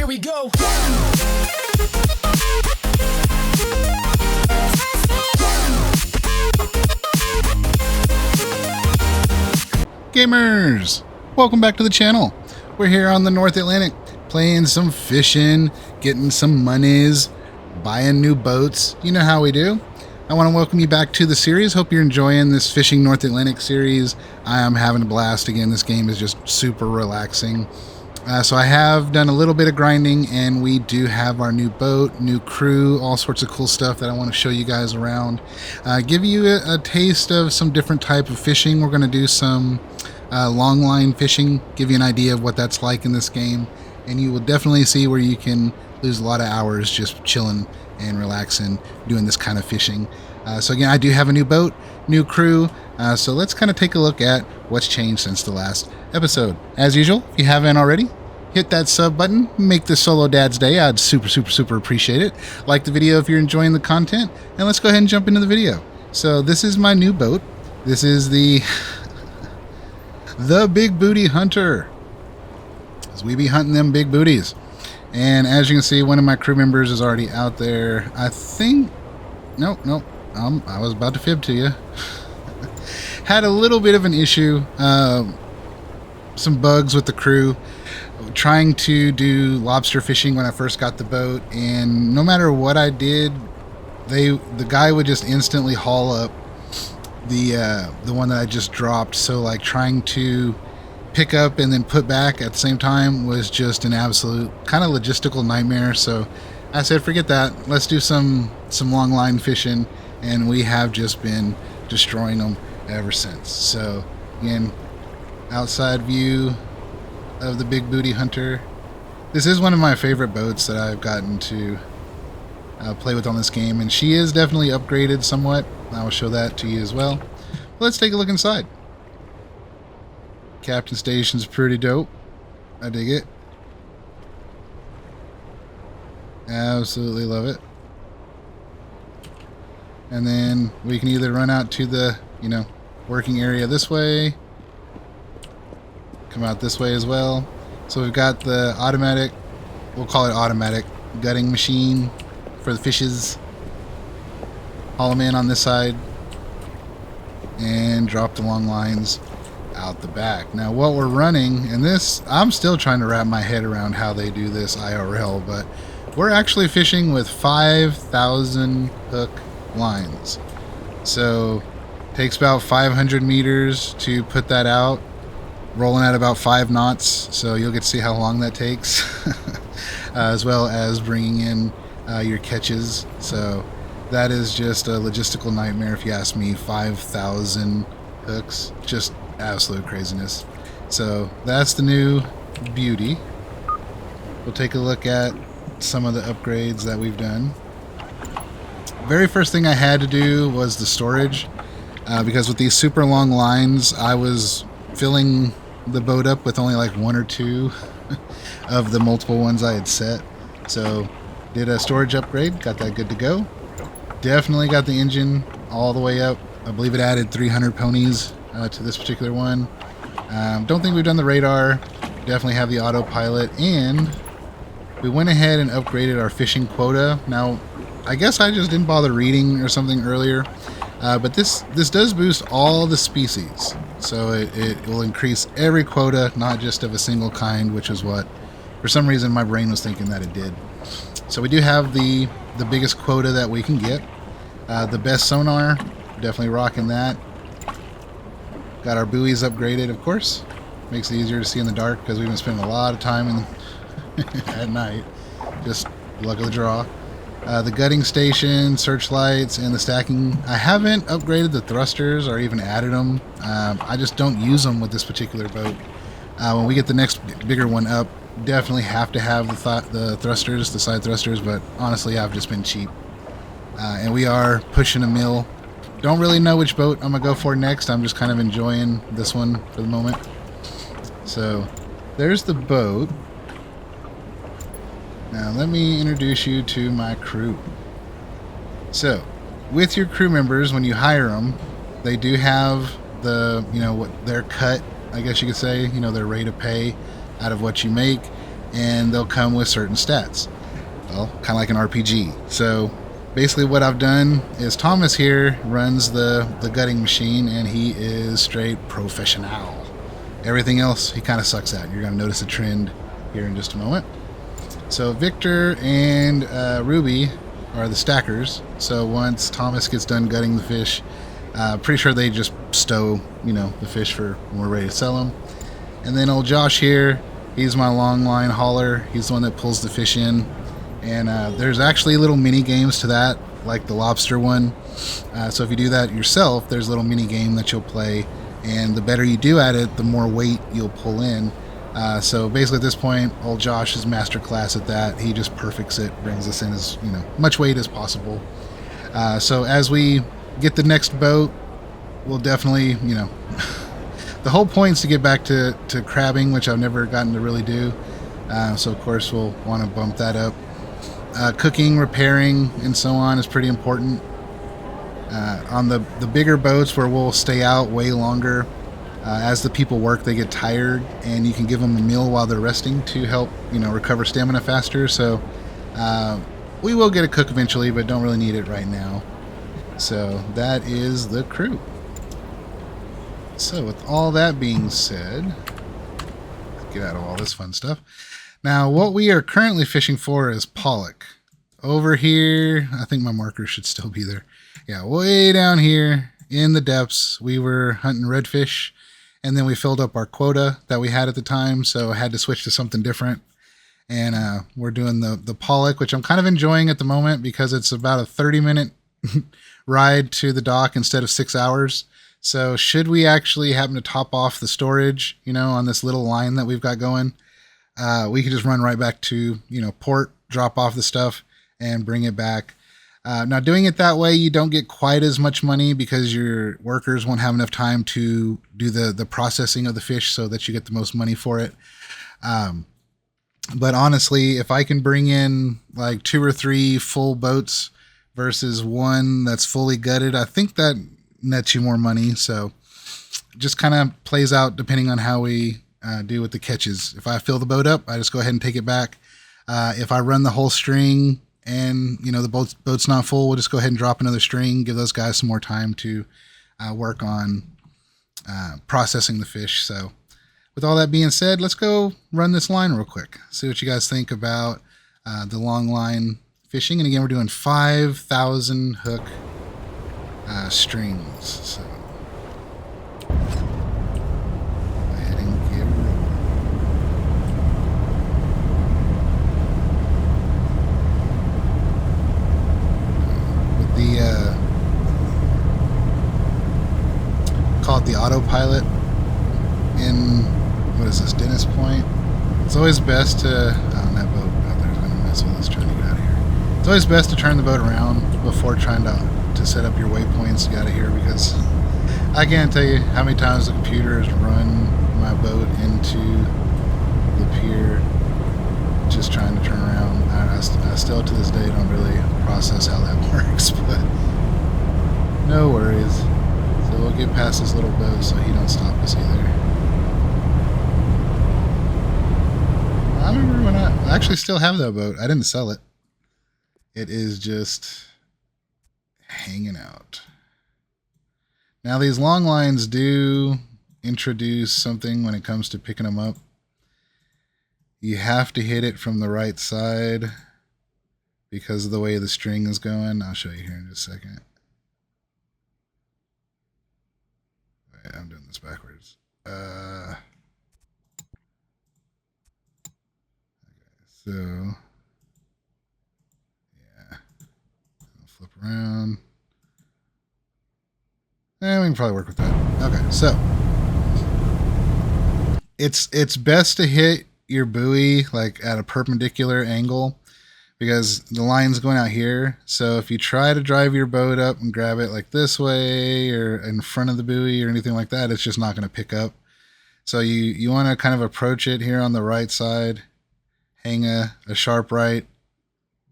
Here we go. Gamers, welcome back to the channel. We're here on the North Atlantic playing some fishing, getting some monies, buying new boats. You know how we do. I want to welcome you back to the series. Hope you're enjoying this Fishing North Atlantic series. I am having a blast. Again, this game is just super relaxing. So I have done a little bit of grinding, and we do have our new boat, new crew, all sorts of cool stuff that I want to show you guys around. Give you a taste of some different type of fishing. We're going to do some long line fishing, give you an idea of what that's like in this game, and you will definitely see where you can lose a lot of hours just chilling and relaxing doing this kind of fishing. So again, I do have a new boat, new crew, so let's kind of take a look at what's changed since the last episode. As usual, if you haven't already, hit that sub button, make this solo dad's day. I'd super appreciate it. Like the video if you're enjoying the content, and let's go ahead and jump into the video. So this is my new boat. This is the BigBootyHunter, as we be hunting them big booties. And as you can see, one of my crew members is already out there. I think, nope, I was about to fib to you. Had a little bit of an issue, some bugs with the crew, trying to do lobster fishing when I first got the boat, and no matter what I did, the guy would just instantly haul up the one that I just dropped. So like trying to pick up and then put back at the same time was just an absolute kind of logistical nightmare. So I said, forget that, let's do some long line fishing, and we have just been destroying them ever since. So again, outside view of the BigBootyHunter. This is one of my favorite boats that I've gotten to play with on this game, and she is definitely upgraded somewhat. I will show that to you as well. But let's take a look inside. Captain station's pretty dope. I dig it. Absolutely love it. And then we can either run out to the, working area this way, come out this way as well. So we've got the automatic, we'll call it automatic gutting machine for the fishes. Haul them in on this side and drop the long lines out the back. Now what we're running, and this, I'm still trying to wrap my head around how they do this IRL, but we're actually fishing with 5,000 hook lines. So takes about 500 meters to put that out, rolling at about 5 knots, so you'll get to see how long that takes. As well as bringing in your catches. So that is just a logistical nightmare if you ask me. 5,000 hooks, just absolute craziness. So that's the new beauty. We'll take a look at some of the upgrades that we've done. Very first thing I had to do was the storage, because with these super long lines I was filling the boat up with only like 1 or 2 of the multiple ones I had set. So did a storage upgrade, got that good to go. Definitely got the engine all the way up. I believe it added 300 ponies to this particular one. Don't think we've done the radar. Definitely have the autopilot, and we went ahead and upgraded our fishing quota. Now I guess I just didn't bother reading or something earlier, but this does boost all the species. So it will increase every quota, not just of a single kind, which is what, for some reason, my brain was thinking that it did. So we do have the biggest quota that we can get. The best sonar, definitely rocking that. Got our buoys upgraded, of course. Makes it easier to see in the dark because we've been spending a lot of time at night. Just luck of the draw. The gutting station, searchlights, and the stacking. I haven't upgraded the thrusters or even added them. I just don't use them with this particular boat. When we get the next bigger one up, definitely have to have the thrusters, the side thrusters, but honestly I've just been cheap. And we are pushing a mill. Don't really know which boat I'm going to go for next. I'm just kind of enjoying this one for the moment. So there's the boat. Now let me introduce you to my crew. So with your crew members, when you hire them, they do have the, what their cut, I guess you could say, their rate of pay out of what you make. and they'll come with certain stats. Well, kind of like an RPG. So basically what I've done is Thomas here runs the gutting machine, and he is straight professional. Everything else he kind of sucks at. You're going to notice a trend here in just a moment. So Victor and Ruby are the stackers. So once Thomas gets done gutting the fish, pretty sure they just stow, the fish for when we're ready to sell them. And then old Josh here, he's my long line hauler. He's the one that pulls the fish in. And there's actually little mini games to that, like the lobster one. So if you do that yourself, there's a little mini game that you'll play. And the better you do at it, the more weight you'll pull in. So basically at this point, old Josh is master class at that. He just perfects it, brings us in as much weight as possible. So as we get the next boat, we'll definitely, the whole point is to get back to crabbing, which I've never gotten to really do. So of course we'll want to bump that up. Cooking, repairing, and so on is pretty important. On the bigger boats where we'll stay out way longer, as the people work, they get tired, and you can give them a meal while they're resting to help, recover stamina faster. So we will get a cook eventually, but don't really need it right now. So that is the crew. So with all that being said, let's get out of all this fun stuff. Now, what we are currently fishing for is pollock. Over here, I think my marker should still be there. Yeah, way down here in the depths, we were hunting redfish, and then we filled up our quota that we had at the time, so I had to switch to something different. And we're doing the pollock, which I'm kind of enjoying at the moment because it's about a 30-minute ride to the dock instead of 6 hours. So should we actually happen to top off the storage, on this little line that we've got going, we could just run right back to, port, drop off the stuff, and bring it back. Now, doing it that way, you don't get quite as much money because your workers won't have enough time to do the processing of the fish so that you get the most money for it. But honestly, if I can bring in like 2 or 3 full boats versus one that's fully gutted, I think that nets you more money. So just kind of plays out depending on how we do with the catches. If I fill the boat up, I just go ahead and take it back. If I run the whole string and the boat's not full, we'll just go ahead and drop another string, give those guys some more time to work on processing the fish. So with all that being said, let's go run this line real quick, see what you guys think about the long line fishing. And again, we're doing 5,000 hook strings. So call it the autopilot in, what is this, Dennis Point? It's always best to, that boat out there is going to mess with us trying to get out of here. It's always best to turn the boat around before trying to set up your waypoints to get out of here, because I can't tell you how many times the computer has run my boat into the pier just trying to turn around. I still to this day don't really process how that works, but no worries. So we'll get past this little boat so he don't stop us either. I remember when I actually still have that boat. I didn't sell it. It is just hanging out. Now these long lines do introduce something when it comes to picking them up. You have to hit it from the right side because of the way the string is going. I'll show you here in just a second. Wait, I'm doing this backwards. Okay, so yeah, I'll flip around. And we can probably work with that. Okay, so it's best to hit your buoy like at a perpendicular angle because the line's going out here. So if you try to drive your boat up and grab it like this way or in front of the buoy or anything like that, it's just not going to pick up. So you want to kind of approach it here on the right side, hang a sharp right,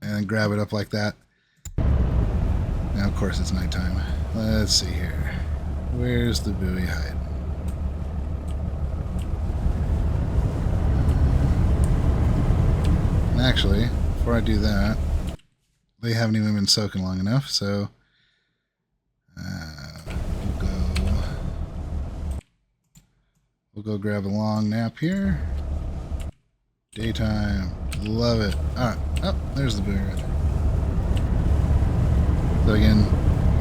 and grab it up like that. Now, of course, it's nighttime. Let's see here. Where's the buoy hiding? And actually, before I do that, they haven't even been soaking long enough, so we'll go grab a long nap here. Daytime. Love it. Alright. Oh, there's the buoy right there. So again,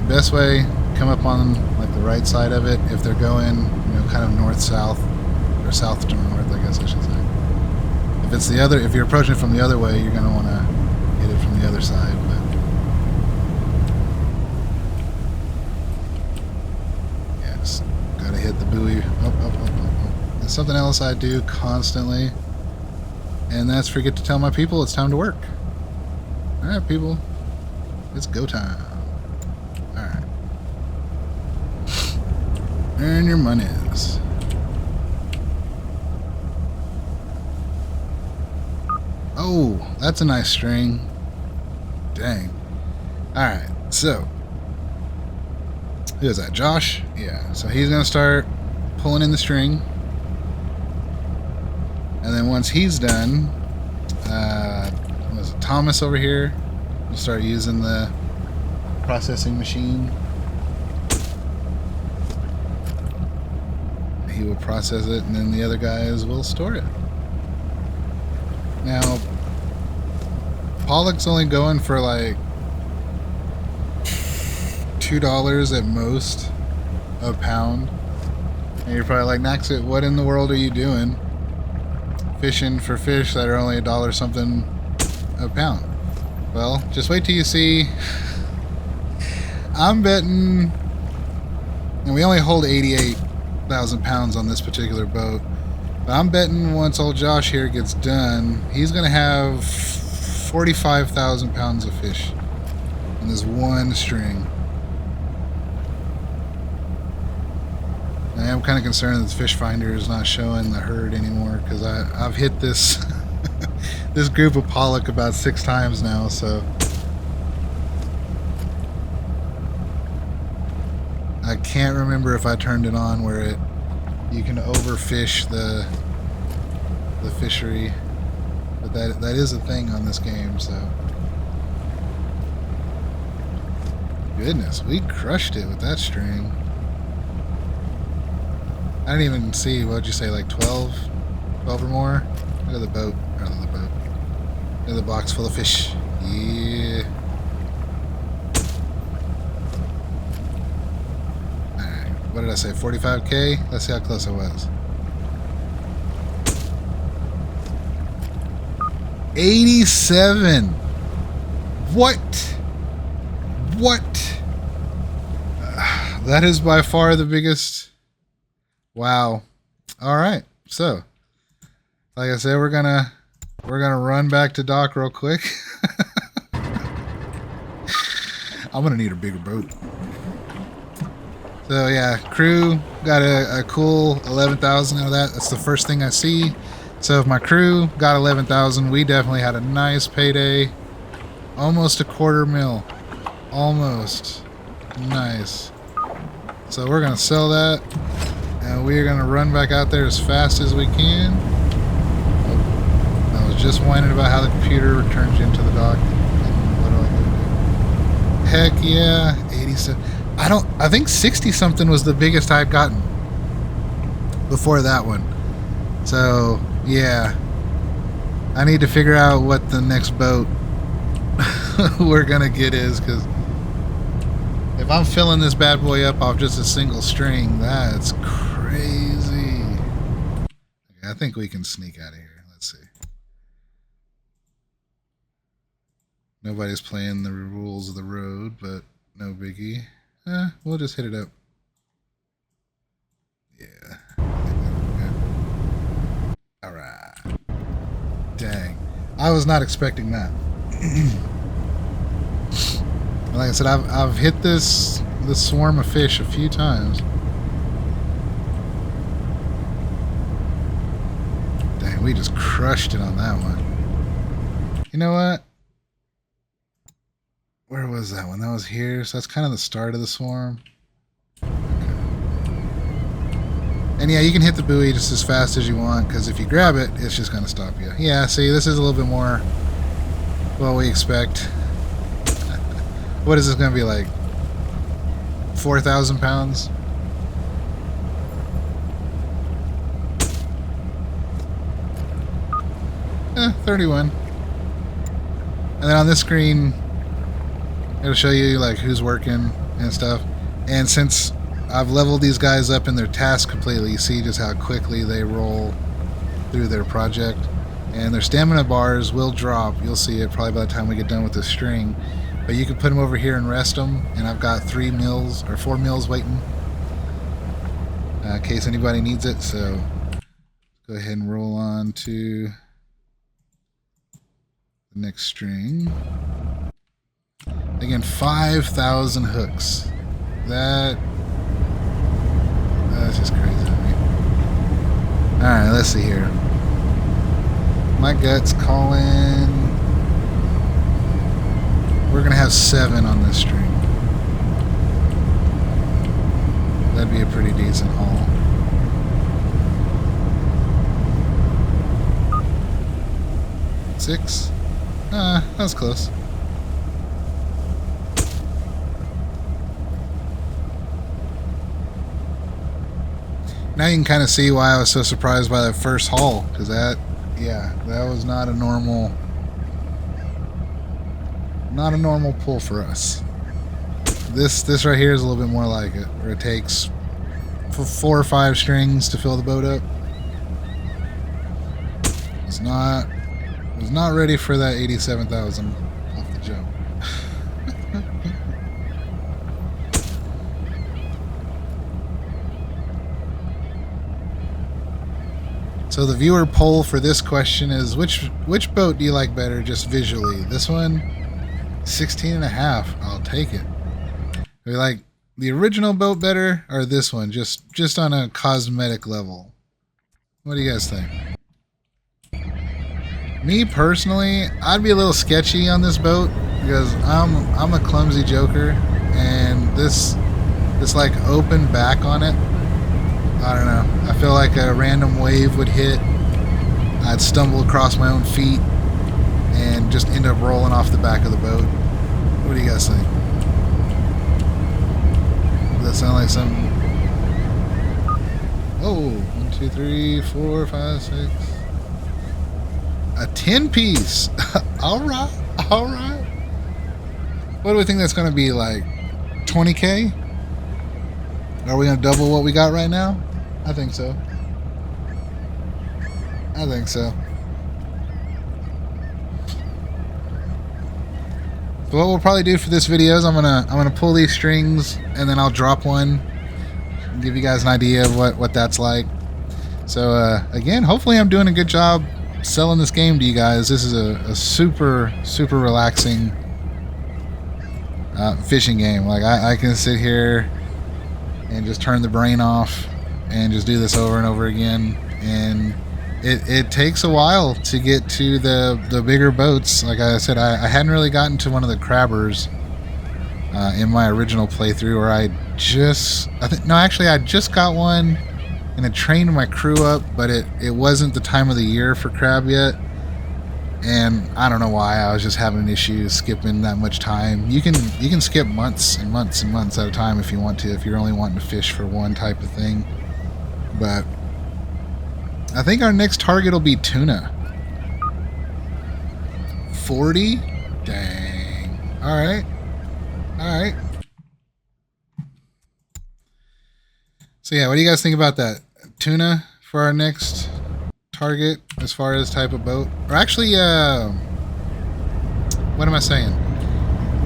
the best way, come up on like the right side of it if they're going, you know, kind of north-south, or south to north, I guess I should say. If it's the other, if you're approaching it from the other way, you're going to want to hit it from the other side, but yes, got to hit the buoy. There's something else I do constantly, and that's forget to tell my people it's time to work. Alright, people. It's go time. Alright. Earn your monies. Oh, that's a nice string. Dang. Alright, so. Who is that? Josh? Yeah, so he's going to start pulling in the string. And then once he's done, was it Thomas over here? We'll start using the processing machine. He will process it, and then the other guys will store it. Now, Pollock's only going for like $2 at most a pound. And you're probably like, Naxit, what in the world are you doing? Fishing for fish that are only $1 something a pound. Well, just wait till you see. I'm betting, and we only hold 88,000 pounds on this particular boat, but I'm betting once old Josh here gets done, he's going to have 45,000 pounds of fish in this one string. I am kind of concerned that the fish finder is not showing the herd anymore, because I've hit this this group of pollock about 6 times now, so I can't remember if I turned it on where you can overfish the fishery, but that is a thing on this game. So goodness, we crushed it with that string. I didn't even see, what'd you say, like 12 or more? Look at the boat. Look at the box full of fish. Yeah. Alright, what did I say, 45K? Let's see how close I was. 87! What? That is by far the biggest. Wow. All right. So, like I said, we're gonna run back to dock real quick. I'm gonna need a bigger boat. So yeah, crew got a cool 11,000 out of that. That's the first thing I see. So if my crew got 11,000, we definitely had a nice payday. Almost $250,000. Almost. Nice. So we're gonna sell that. And we're going to run back out there as fast as we can. I was just whining about how the computer turns you into the dock. What do I do? Heck yeah, 87. I think 60 something was the biggest I'd gotten before that one. So, yeah. I need to figure out what the next boat we're going to get is, because if I'm filling this bad boy up off just a single string, that's crazy. Okay, I think we can sneak out of here. Let's see. Nobody's playing the rules of the road, but no biggie. We'll just hit it up. Yeah. Alright. Dang. I was not expecting that. Like I said, I've hit this swarm of fish a few times. Dang, we just crushed it on that one. You know what? Where was that one? That was here, so that's kind of the start of the swarm. Okay. And yeah, you can hit the buoy just as fast as you want, because if you grab it, it's just going to stop you. Yeah, see, this is a little bit more what we expect. What is this going to be like? 4,000 pounds? Eh, 31. And then on this screen, it'll show you like who's working and stuff. And since I've leveled these guys up in their task completely, you see just how quickly they roll through their project. And their stamina bars will drop. You'll see it probably by the time we get done with the string. But you can put them over here and rest them. And I've got 4 meals waiting in case anybody needs it. So go ahead and roll on to the next string. Again, 5,000 hooks. That's just crazy to me. Alright, let's see here. My gut's calling. We're gonna have 7 on this string. That'd be a pretty decent haul. Six? That was close. Now you can kind of see why I was so surprised by that first haul, because that was not a normal pull for us. This right here is a little bit more like it, where it takes 4 or 5 strings to fill the boat up. Was not ready for that 87,000 off the jump. So the viewer poll for this question is, which boat do you like better just visually? This one, 16.5. I'll take it. Do you like the original boat better or this one, just on a cosmetic level? What do you guys think? Me personally, I'd be a little sketchy on this boat because I'm a clumsy joker, and this like open back on it, I don't know. I feel like a random wave would hit. I'd stumble across my own feet and just end up rolling off the back of the boat. What do you guys think? Does that sound like some... Oh, 1, 2, 3, 4, 5, 6. A 10-piece. All right. What do we think that's going to be, like 20K? Are we going to double what we got right now? I think so. So what we'll probably do for this video is I'm gonna pull these strings and then I'll drop one and give you guys an idea of what that's like. So again, hopefully I'm doing a good job selling this game to you guys. This is a super relaxing fishing game. Like I can sit here and just turn the brain off and just do this over and over again, and it takes a while to get to the bigger boats. Like I said, I hadn't really gotten to one of the crabbers in my original playthrough, or I just got one and it trained my crew up, but it wasn't the time of the year for crab yet, and I don't know why. I was just having issues skipping that much time. You can skip months and months and months at a time if you want to, if you're only wanting to fish for one type of thing. But I think our next target will be tuna. 40? Dang. Alright. So yeah, what do you guys think about that? Tuna for our next target as far as type of boat? Or actually, what am I saying?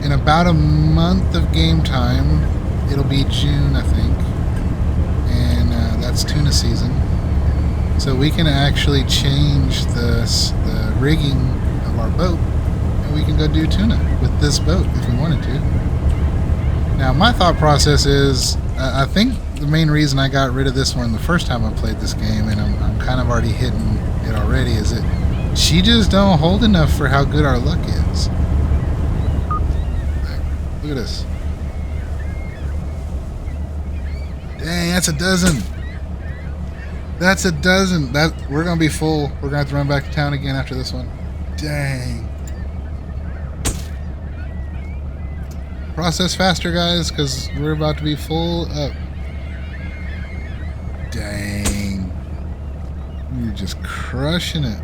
In about a month of game time, it'll be June, I think. And that's tuna season. So we can actually change the rigging of our boat, and we can go do tuna with this boat if we wanted to. Now, my thought process is, I think the main reason I got rid of this one the first time I played this game, and I'm kind of already hitting it already, is that she just don't hold enough for how good our luck is. Look at this. Dang, that's a dozen. That's a dozen. We're gonna be full. We're gonna have to run back to town again after this one. Dang. Process faster, guys, because we're about to be full up. Dang. You're just crushing it.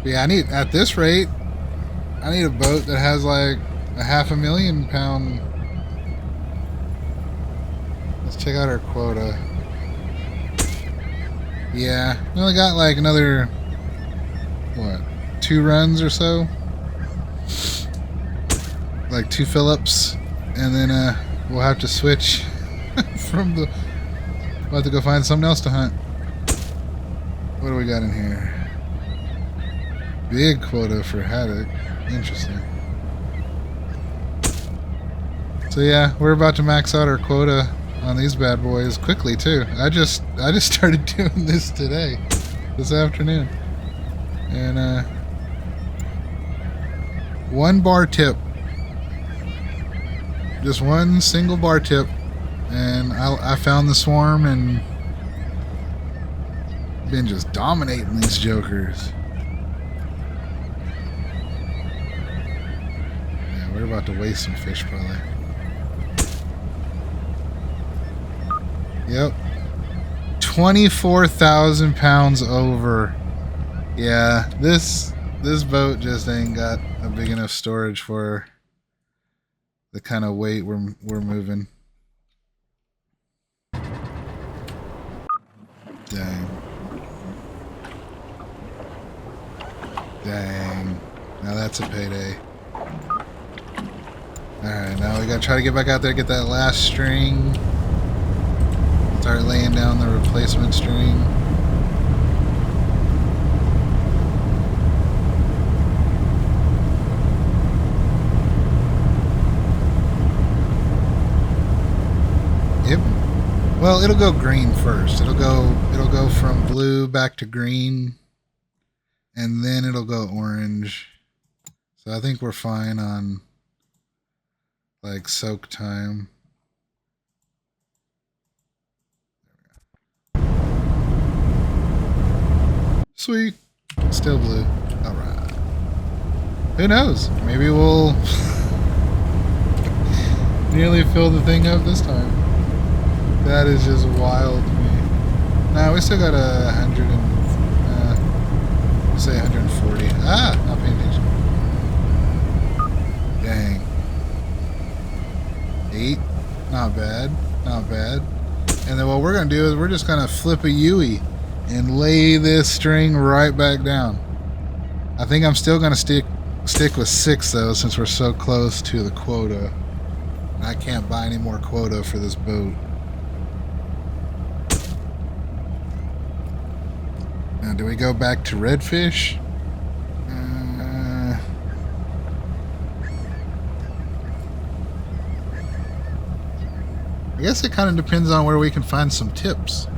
But yeah, at this rate, I need a boat that has like a 500,000 pound. Let's check out our quota. Yeah, we only got like another, what, 2 runs or so? Like 2 fill-ups, and then we'll have to switch from the... We'll have to go find something else to hunt. What do we got in here? Big quota for haddock. Interesting. So yeah, we're about to max out our quota on these bad boys quickly too. I just started doing this today, this afternoon, and 1 bar tip, just 1 single bar tip, and I found the swarm and been just dominating these jokers. Yeah, we're about to waste some fish probably. Yep. 24,000 pounds over. Yeah, this boat just ain't got a big enough storage for the kind of weight we're moving. Dang. Dang. Now that's a payday. Alright, now we gotta try to get back out there, get that last string. Start laying down the replacement string. Yep. Well, it'll go green first. It'll go from blue back to green, and then it'll go orange. So I think we're fine on like soak time. Sweet. Still blue. Alright. Who knows? Maybe we'll nearly fill the thing up this time. That is just wild to me. Nah, we still got 100 and... we'll say 140. Ah! Not paying attention. Dang. 8. Not bad. Not bad. And then what we're going to do is we're just going to flip a Yui and lay this string right back down. I think I'm still going to stick with 6 though, since we're so close to the quota. I can't buy any more quota for this boat. Now, do we go back to redfish? I guess it kind of depends on where we can find some tips.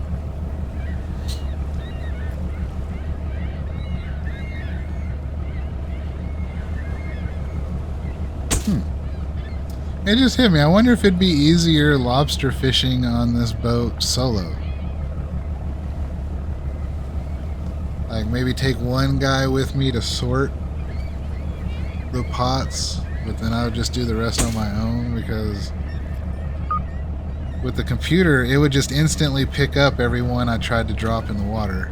It just hit me. I wonder if it'd be easier lobster fishing on this boat solo. Like maybe take one guy with me to sort the pots, but then I would just do the rest on my own, because with the computer it would just instantly pick up every one I tried to drop in the water.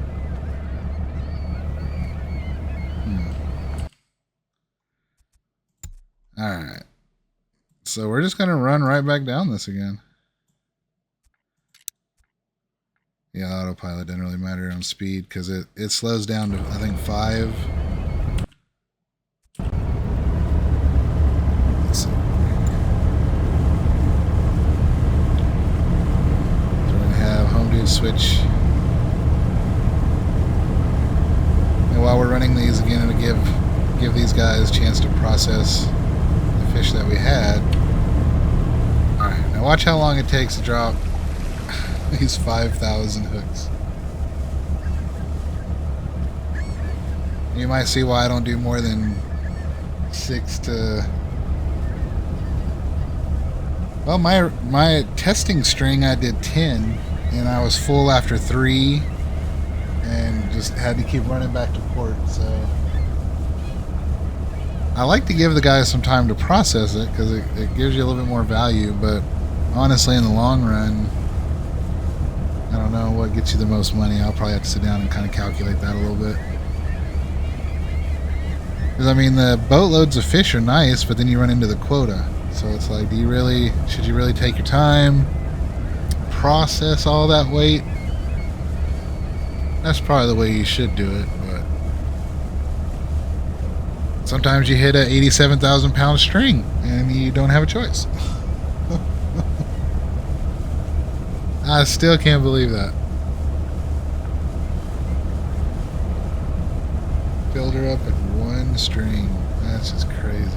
Alright. So we're just going to run right back down this again. Yeah, autopilot didn't really matter on speed because it slows down to, I think, 5. Let's see. So we're going to have home dude switch. And while we're running these again, to give these guys a chance to process the fish that we had. Alright, now watch how long it takes to drop these 5,000 hooks. You might see why I don't do more than 6 to... Well, my testing string I did 10, and I was full after 3, and just had to keep running back to port, so... I like to give the guys some time to process it because it gives you a little bit more value, but honestly, in the long run, I don't know what gets you the most money. I'll probably have to sit down and kind of calculate that a little bit. Because, I mean, the boatloads of fish are nice, but then you run into the quota. So it's like, should you really take your time, process all that weight? That's probably the way you should do it, but sometimes you hit a 87,000 pound string and you don't have a choice. I still can't believe that. Filled her up in one string. That's just crazy.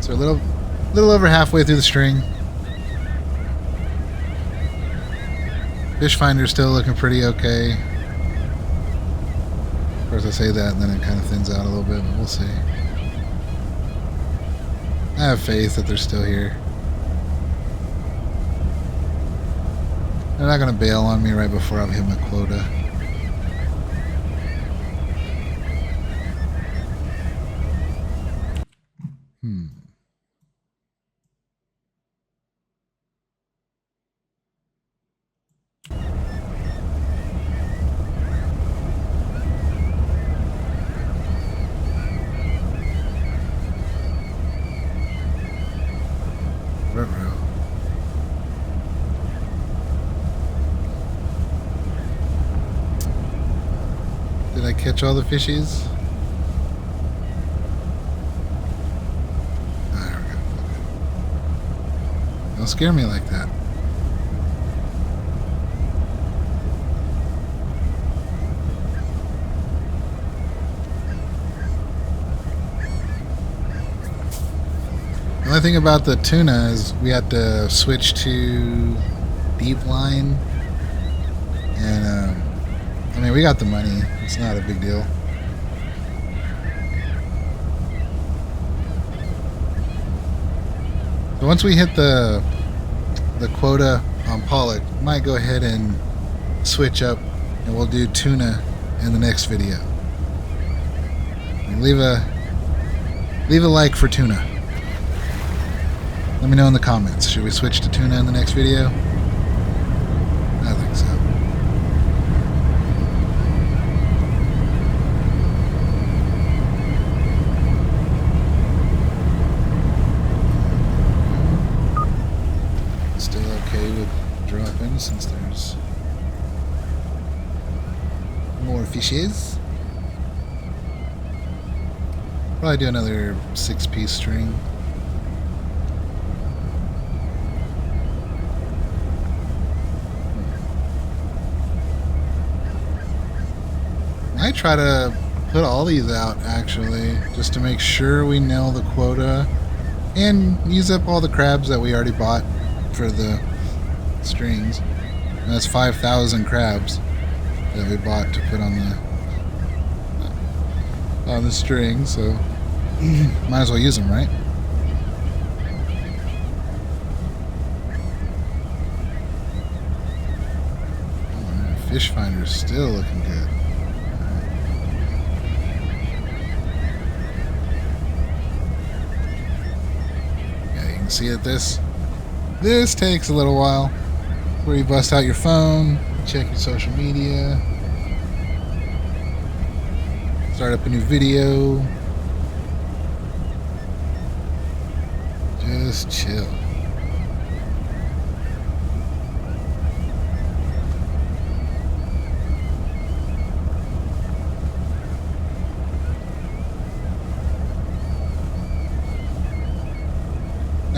So a little over halfway through the string. Fish finder's still looking pretty okay. Of course, I say that and then it kind of thins out a little bit, but we'll see. I have faith that they're still here. They're not going to bail on me right before I've hit my quota. Did I catch all the fishies? There we go. Okay. Don't scare me like that. The only thing about the tuna is we had to switch to deep line, and I mean, we got the money. It's not a big deal. So once we hit the quota on pollock, might go ahead and switch up, and we'll do tuna in the next video. And leave a like for tuna. Let me know in the comments. Should we switch to tuna in the next video? I think so. Still okay with dropping since there's more fishes. Probably do another 6-piece string. I try to put all these out actually, just to make sure we nail the quota and use up all the crabs that we already bought for the strings. And that's 5,000 crabs that we bought to put on the string, so might as well use them, right? Alright, fish finder's still looking good. See that this takes a little while, where you bust out your phone, check your social media, start up a new video, just chill.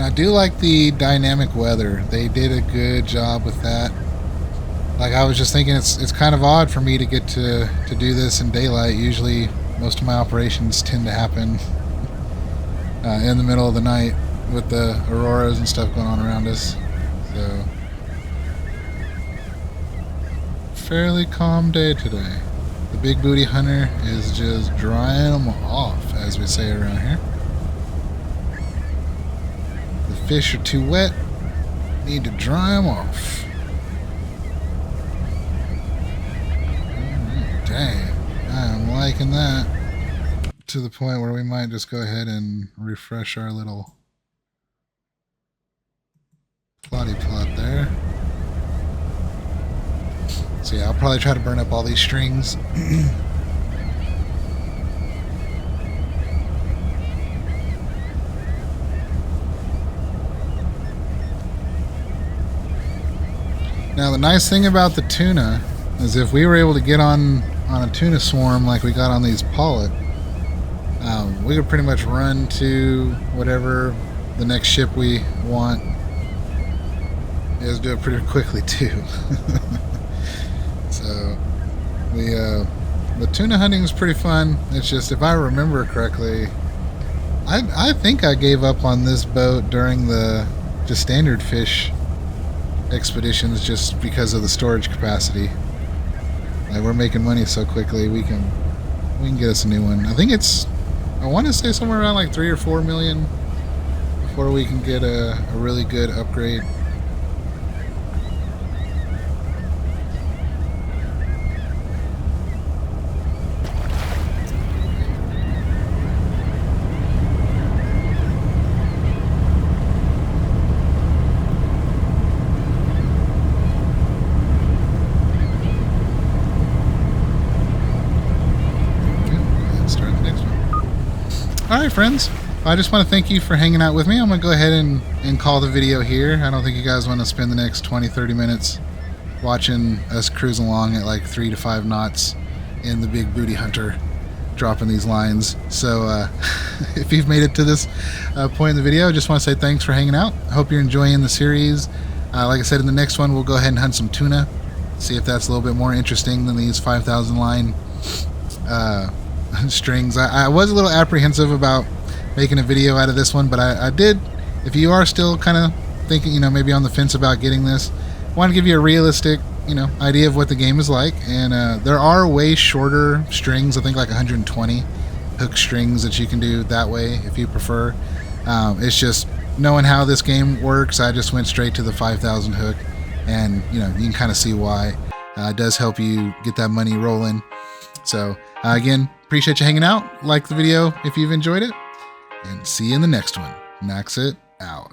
I do like the dynamic weather. They did a good job with that. Like, I was just thinking it's kind of odd for me to get to do this in daylight. Usually most of my operations tend to happen in the middle of the night with the auroras and stuff going on around us. So, fairly calm day today. The BigBootyHunter is just drying them off, as we say around here. fish are too wet. Need to dry them off. Dang, I'm liking that. To the point where we might just go ahead and refresh our little plotty plot there. So yeah, I'll probably try to burn up all these strings. Now the nice thing about the tuna is if we were able to get on a tuna swarm like we got on these pollock, we could pretty much run to whatever the next ship we want. Is do it pretty quickly too. So the tuna hunting is pretty fun. It's just, if I remember correctly, I think I gave up on this boat during the just standard fish expeditions just because of the storage capacity. Like, we're making money so quickly, we can get us a new one. I think it's, I want to say somewhere around like 3 or 4 million before we can get a really good upgrade. Alright friends, I just want to thank you for hanging out with me. I'm going to go ahead and call the video here. I don't think you guys want to spend the next 20-30 minutes watching us cruise along at like 3 to 5 knots in the BigBootyHunter dropping these lines. So if you've made it to this point in the video, I just want to say thanks for hanging out. I hope you're enjoying the series. Like I said, in the next one we'll go ahead and hunt some tuna, see if that's a little bit more interesting than these 5,000 line strings. I was a little apprehensive about making a video out of this one, but I did. If you are still kind of thinking, you know, maybe on the fence about getting this, I want to give you a realistic, you know, idea of what the game is like. And there are way shorter strings, I think like 120 hook strings that you can do that way if you prefer. It's just knowing how this game works, I just went straight to the 5,000 hook, and you know, you can kind of see why. It does help you get that money rolling. So again, appreciate you hanging out. Like the video if you've enjoyed it, and see you in the next one. Naxit out.